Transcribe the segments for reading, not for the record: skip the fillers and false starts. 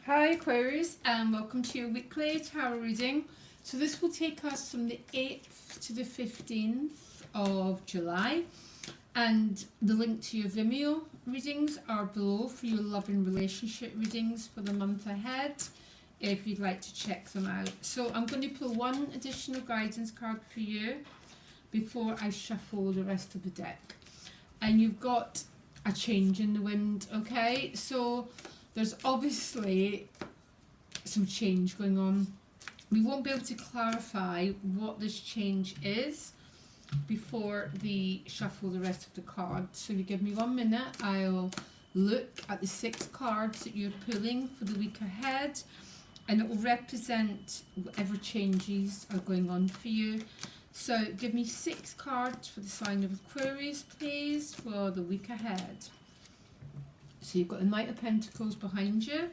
Hi Aquarius, and welcome to your weekly tarot reading. So this will take us from the 8th to the 15th of July, and the link to your Vimeo readings are below for your love and relationship readings for the month ahead if you'd like to check them out. So I'm going to pull one additional guidance card for you before I shuffle the rest of the deck. And you've got a change in the wind, okay? So there's obviously some change going on. We won't be able to clarify what this change is before we shuffle the rest of the cards. So if you give me 1 minute, I'll look at the 6 cards that you're pulling for the week ahead, and it will represent whatever changes are going on for you. So give me 6 cards for the sign of Aquarius, please, for the week ahead. So you've got the Knight of Pentacles behind you,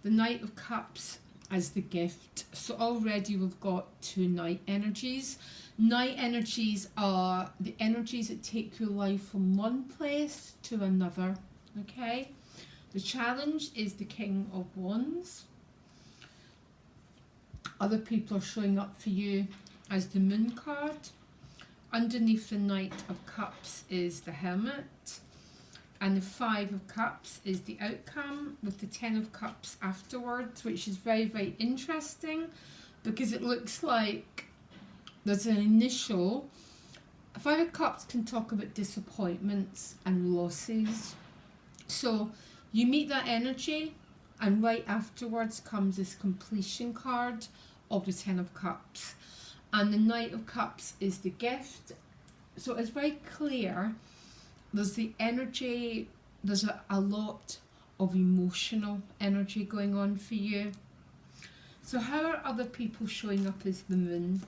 the Knight of Cups as the gift. So already we've got 2 Knight energies. Knight energies are the energies that take your life from one place to another, okay? The challenge is the King of Wands. Other people are showing up for you as the Moon card. Underneath the Knight of Cups is the Hermit. And the 5 of Cups is the outcome, with the 10 of Cups afterwards, which is very, very interesting because it looks like there's an initial... 5 of Cups can talk about disappointments and losses. So you meet that energy, and right afterwards comes this completion card of the 10 of Cups. And the Knight of Cups is the gift. So it's very clear there's the energy, there's a lot of emotional energy going on for you. So how are other people showing up as the Moon?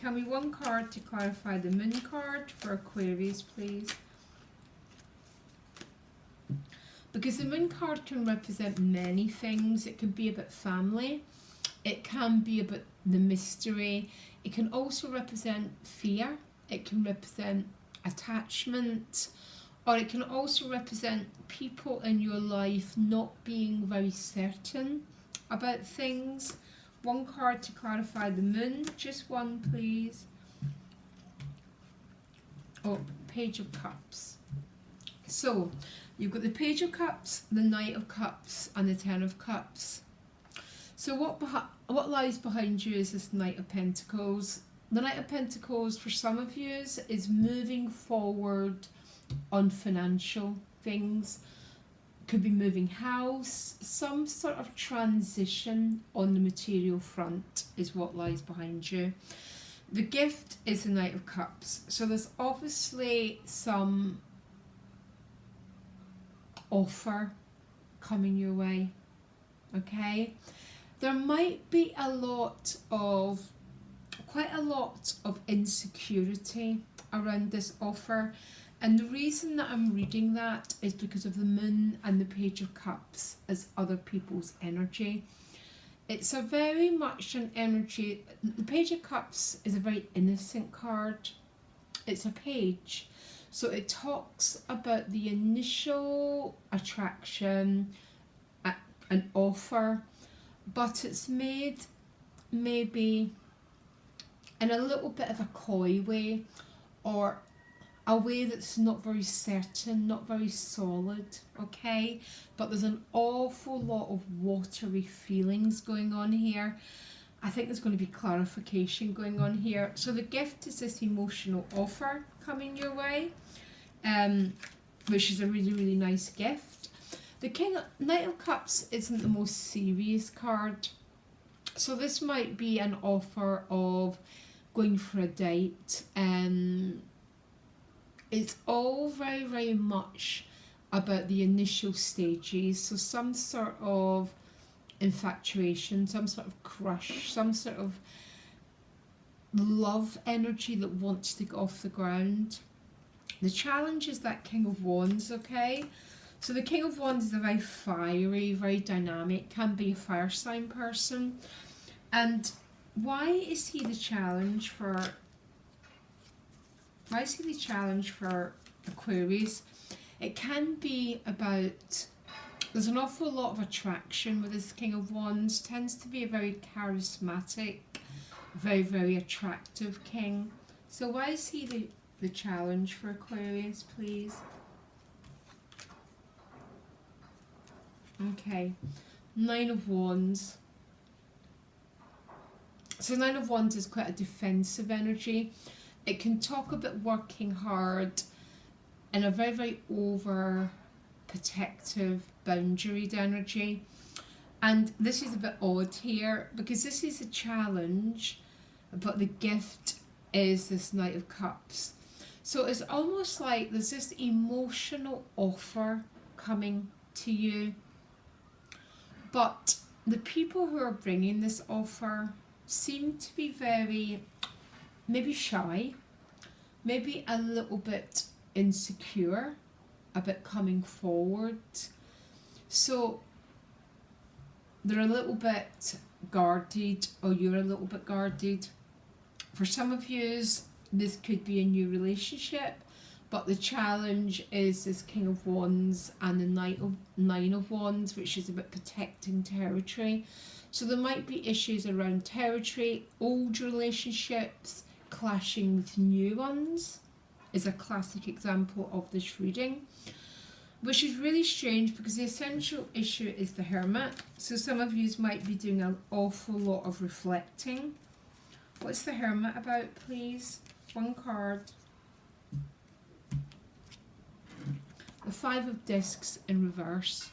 Tell me 1 card to clarify the Moon card for Aquarius, please. Because the Moon card can represent many things. It can be about family. It can be about the mystery. It can also represent fear. It can represent attachment. Or it can also represent people in your life not being very certain about things. 1 card to clarify the Moon. Just 1, please. Oh, Page of Cups. So, you've got the Page of Cups, the Knight of Cups, and the 10 of Cups. So what lies behind you is this Knight of Pentacles. The Knight of Pentacles, for some of you, is moving forward on financial things. Could be moving house. Some sort of transition on the material front is what lies behind you. The gift is the Knight of Cups. So there's obviously some offer coming your way, okay? There might be quite a lot of insecurity around this offer, and the reason that I'm reading that is because of the Moon and the Page of Cups as other people's energy. It's a very much an energy. The Page of Cups is a very innocent card. It's a page. So it talks about the initial attraction, an offer, but it's made maybe in a little bit of a coy way, or a way that's not very certain, not very solid, okay? But there's an awful lot of watery feelings going on here. I think there's going to be clarification going on here. So the gift is this emotional offer coming your way, which is a really, really nice gift. The Knight of Cups isn't the most serious card. So this might be an offer of going for a date. It's all very, very much about the initial stages. So some sort of infatuation, some sort of crush, some sort of love energy that wants to get off the ground. The challenge is that King of Wands, okay? So the King of Wands is a very fiery, very dynamic, can be a fire sign person. And why is he the challenge for Aquarius? It can be about There's an awful lot of attraction with this King of Wands. Tends to be a very charismatic, very, very attractive king. So why is he the challenge for Aquarius, please? Okay, Nine of Wands. So Nine of Wands is quite a defensive energy. It can talk about working hard in a very, very over protective, boundaried energy. And this is a bit odd here because this is a challenge, but the gift is this Knight of Cups. So it's almost like there's this emotional offer coming to you, but the people who are bringing this offer seem to be very, maybe shy, maybe a little bit insecure about coming forward. So they're a little bit guarded, or you're a little bit guarded. For some of you, this could be a new relationship, but the challenge is this King of Wands and the Nine of Wands, which is about protecting territory. So there might be issues around territory, old relationships clashing with new ones is a classic example of this reading, which is really strange because the essential issue is the Hermit. So some of you might be doing an awful lot of reflecting. What's the Hermit about, please? One card. The Five of Discs in reverse.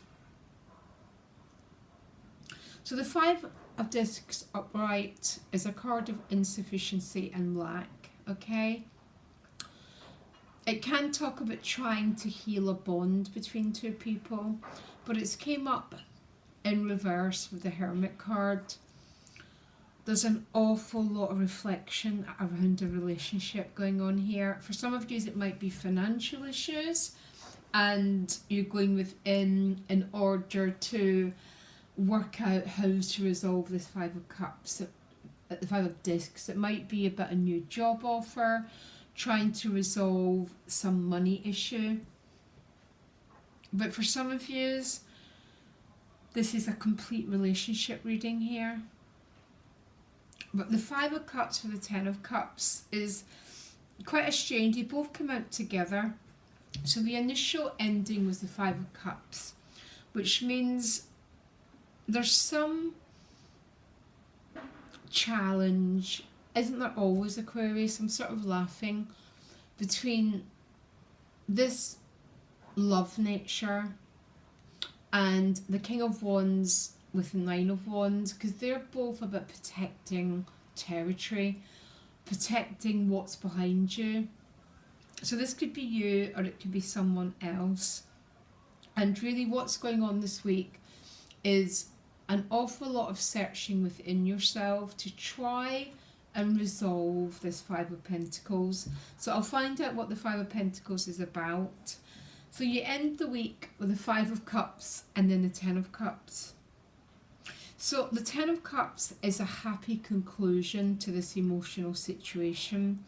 So the Five of Discs upright is a card of insufficiency and lack, okay? It can talk about trying to heal a bond between two people, but it's came up in reverse with the Hermit card. There's an awful lot of reflection around a relationship going on here. For some of you, it might be financial issues, and you're going within in order to work out how to resolve this Five of Cups, the Five of Discs. It might be about a new job offer, trying to resolve some money issue. But for some of you, this is a complete relationship reading here. But the Five of Cups for the Ten of Cups is quite a strange. They both come out together. So the initial ending was the Five of Cups, which means there's some challenge. Isn't there always, Aquarius? I'm sort of laughing between this love nature and the King of Wands with the Nine of Wands, because they're both about protecting territory, protecting what's behind you. So this could be you, or it could be someone else. And really what's going on this week is an awful lot of searching within yourself to try and resolve this Five of Pentacles. So I'll find out what the Five of Pentacles is about. So you end the week with the Five of Cups and then the Ten of Cups. So the Ten of Cups is a happy conclusion to this emotional situation,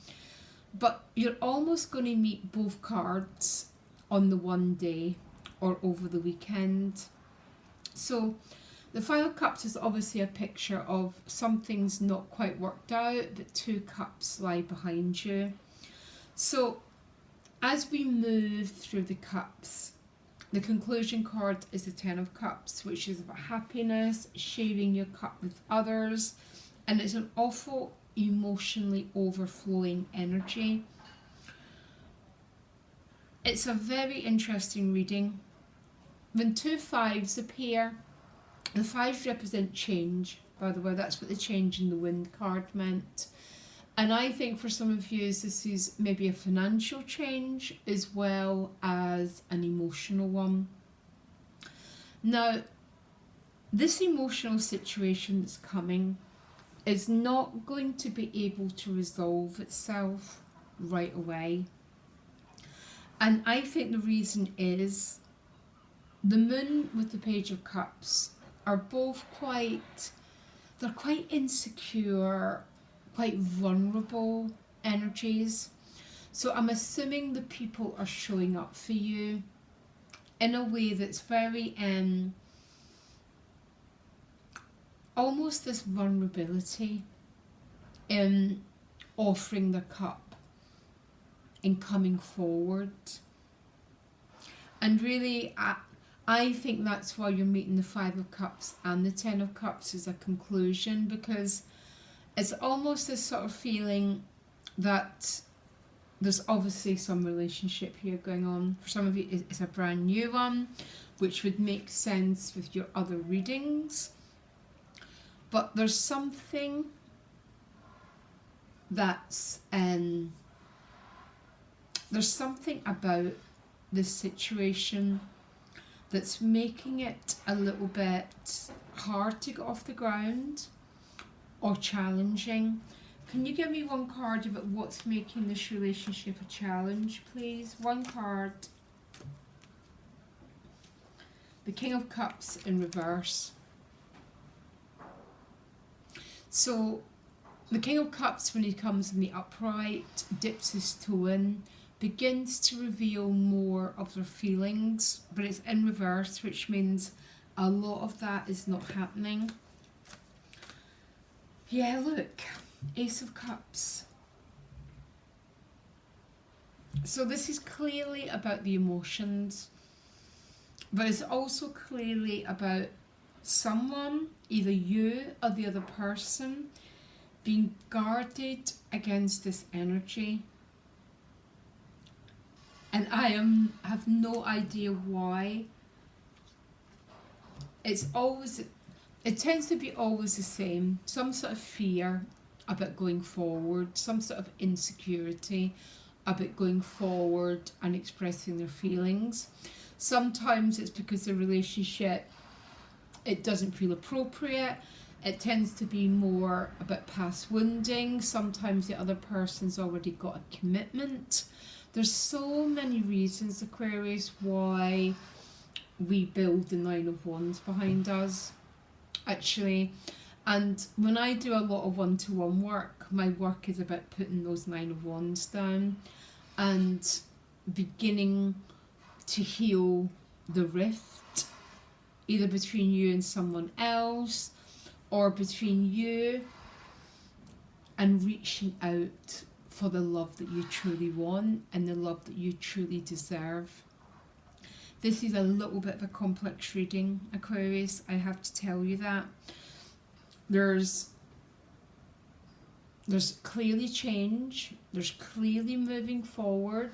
but you're almost going to meet both cards on the one day or over the weekend. So the Five of Cups is obviously a picture of something's not quite worked out, but two cups lie behind you. So as we move through the cups, the conclusion card is the Ten of Cups, which is about happiness, sharing your cup with others, and it's an awful emotionally overflowing energy. It's a very interesting reading. When two fives appear, the fives represent change, by the way. That's what the change in the wind card meant. And I think for some of you, this is maybe a financial change as well as an emotional one. Now, this emotional situation that's coming is not going to be able to resolve itself right away. And I think the reason is the Moon with the Page of Cups are both they're quite insecure, quite vulnerable energies. So I'm assuming the people are showing up for you in a way that's very almost this vulnerability in offering the cup, in coming forward. And really, I think that's why you're meeting the Five of Cups and the Ten of Cups as a conclusion, because it's almost this sort of feeling that there's obviously some relationship here going on. For some of you, it's a brand new one, which would make sense with your other readings. But there's something that's there's something about this situation that's making it a little bit hard to get off the ground or challenging. Can you give me one card about what's making this relationship a challenge, please? One card. The King of Cups in reverse. So the King of Cups, when he comes in the upright, dips his toe in, begins to reveal more of their feelings, but it's in reverse, which means a lot of that is not happening. Yeah, look, Ace of Cups. So this is clearly about the emotions, but it's also clearly about someone, either you or the other person, being guarded against this energy. And I have no idea why. It tends to be always the same. Some sort of fear about going forward, some sort of insecurity about going forward and expressing their feelings. Sometimes it's because the relationship, it doesn't feel appropriate. It tends to be more about past wounding. Sometimes the other person's already got a commitment. There's so many reasons, Aquarius, why we build the Nine of Wands behind us, actually. And when I do a lot of one-to-one work, my work is about putting those Nine of Wands down and beginning to heal the rift, either between you and someone else, or between you and reaching out for the love that you truly want and the love that you truly deserve. This is a little bit of a complex reading, Aquarius, I have to tell you that. There's clearly change, there's clearly moving forward,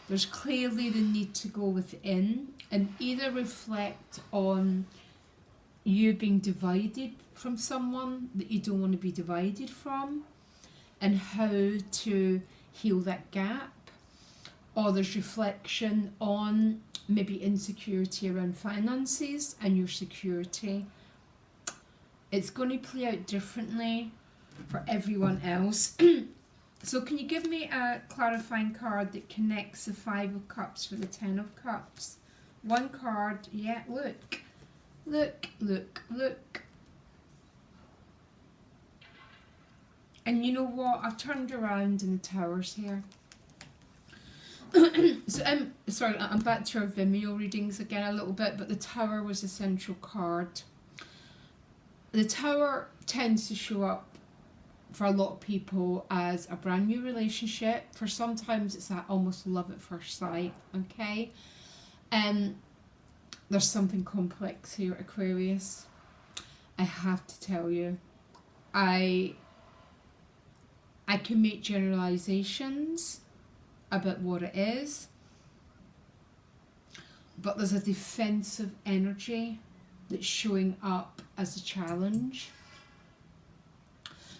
there's clearly the need to go within and either reflect on you being divided from someone that you don't want to be divided from, and how to heal that gap, or there's reflection on maybe insecurity around finances and your security. It's going to play out differently for everyone else. So can you give me a clarifying card that connects the Five of Cups with the Ten of Cups? One card, yeah, look. Look, look, look. And you know what? I've turned around in the towers here. So sorry, I'm back to our Vimeo readings again a little bit, but the Tower was the central card. The Tower tends to show up for a lot of people as a brand new relationship. For sometimes it's that almost love at first sight, okay? There's something complex here, Aquarius. I have to tell you. I can make generalizations about what it is, but there's a defensive energy that's showing up as a challenge.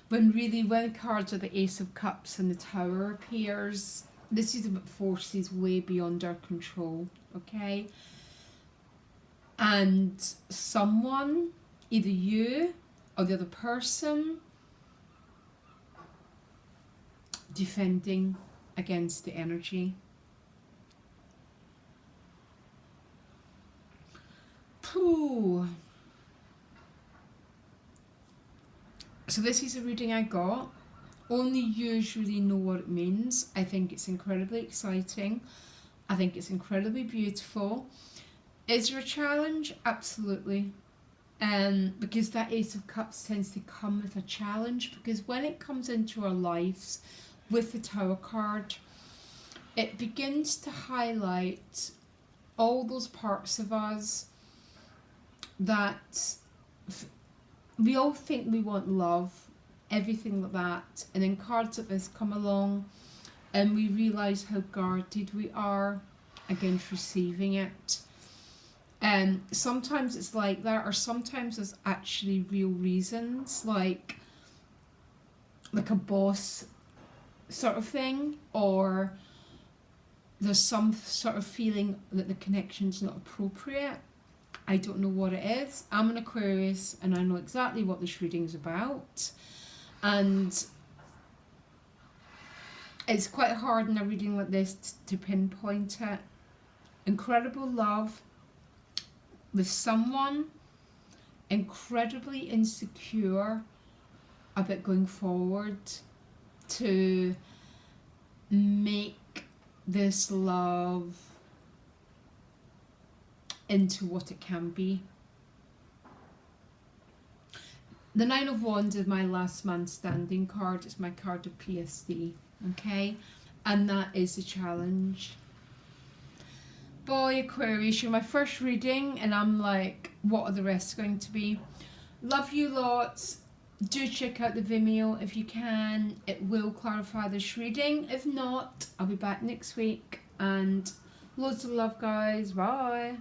When really, when cards are the Ace of Cups and the Tower appears, this is about forces way beyond our control, okay? And someone, either you or the other person, defending against the energy. Pooh. So this is a reading I got. Only you really know what it means. I think it's incredibly exciting. I think it's incredibly beautiful. Is there a challenge? Absolutely. Because that Ace of Cups tends to come with a challenge, because when it comes into our lives with the Tower card, it begins to highlight all those parts of us that we all think we want love, everything like that, and then cards like this come along and we realise how guarded we are against receiving it. And sometimes it's like that, or sometimes there's actually real reasons, like a boss sort of thing, or there's some sort of feeling that the connection's not appropriate. I don't know what it is. I'm an Aquarius and I know exactly what this reading is about. And it's quite hard in a reading like this to pinpoint it. Incredible love with someone, incredibly insecure about going forward to make this love into what it can be. The Nine of Wands is my last man standing card. It's my card of PSD, okay? And that is a challenge. Boy, Aquarius, you're my first reading and I'm like, what are the rest going to be? Love you lots. Do check out the Vimeo if you can. It will clarify this reading. If not, I'll be back next week. And loads of love, guys. Bye.